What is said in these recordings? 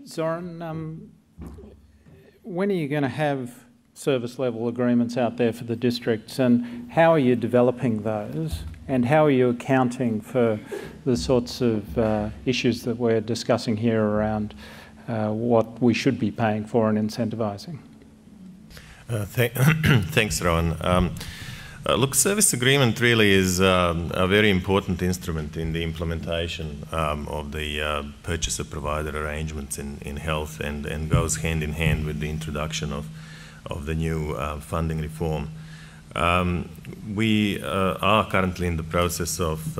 Zoran, when are you going to have service level agreements out there for the districts, and how are you developing those, and how are you accounting for the sorts of issues that we're discussing here around what we should be paying for and incentivising? Thanks, Rowan. Look, service agreement really is a very important instrument in the implementation of the purchaser-provider arrangements in health, and goes hand in hand with the introduction of the new funding reform. We are currently in the process of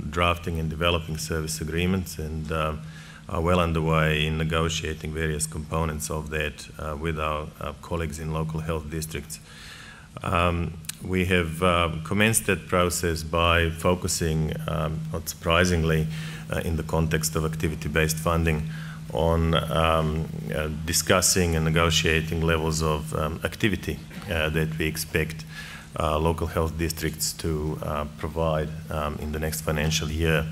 drafting and developing service agreements, and are well underway in negotiating various components of that with our colleagues in local health districts. We have commenced that process by focusing, not surprisingly, in the context of activity-based funding, on discussing and negotiating levels of activity that we expect local health districts to provide in the next financial year.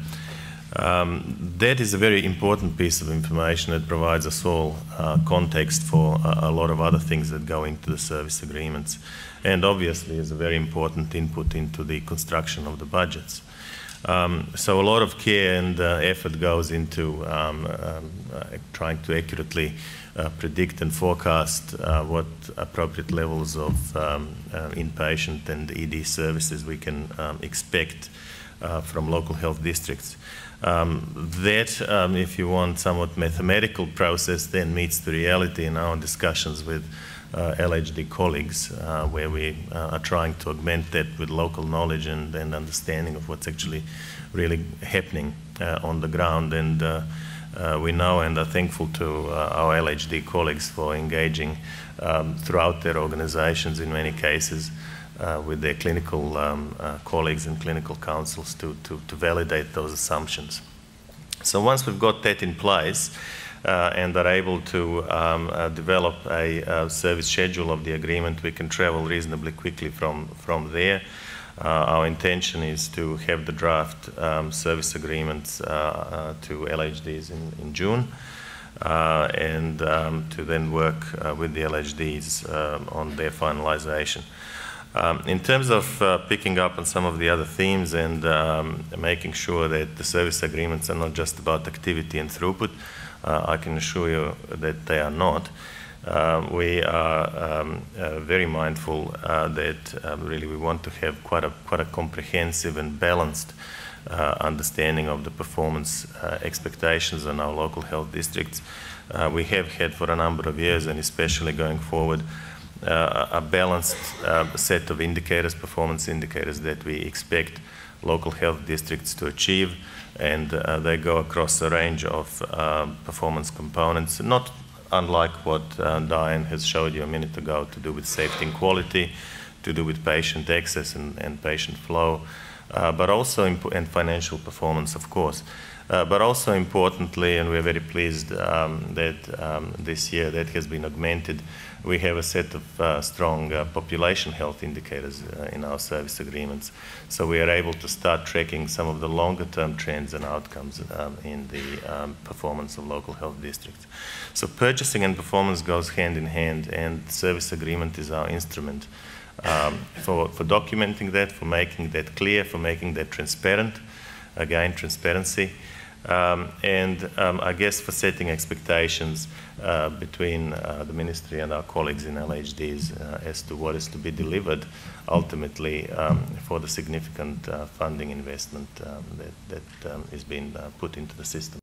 That is a very important piece of information that provides us all context for a lot of other things that go into the service agreements, and obviously is a very important input into the construction of the budgets. So a lot of care and effort goes into trying to accurately predict and forecast what appropriate levels of inpatient and ED services we can expect from local health districts. That, if you want, somewhat mathematical process then meets the reality in our discussions with LHD colleagues, where we are trying to augment that with local knowledge and understanding of what's actually really happening on the ground. And we know and are thankful to our LHD colleagues for engaging throughout their organizations in many cases with their clinical colleagues and clinical councils to validate those assumptions. So once we've got that in place and are able to develop a service schedule of the agreement, we can travel reasonably quickly from there. Our intention is to have the draft service agreements to LHDs in June, and to then work with the LHDs on their finalisation. In terms of picking up on some of the other themes and making sure that the service agreements are not just about activity and throughput, I can assure you that they are not. We are very mindful that really we want to have quite a comprehensive and balanced understanding of the performance expectations in our local health districts. We have had for a number of years, and especially going forward, a balanced set of indicators, performance indicators, that we expect local health districts to achieve, and they go across a range of performance components, not unlike what Diane has showed you a minute ago, to do with safety and quality, to do with patient access and patient flow, but also and financial performance, of course. But also importantly, and we're very pleased that this year that has been augmented, we have a set of strong population health indicators in our service agreements. So we are able to start tracking some of the longer-term trends and outcomes in the performance of local health districts. So purchasing and performance goes hand in hand, and service agreement is our instrument for documenting that, for making that clear, for making that transparent. Again, transparency. And I guess for setting expectations between the Ministry and our colleagues in LHDs as to what is to be delivered ultimately for the significant funding investment that is being put into the system.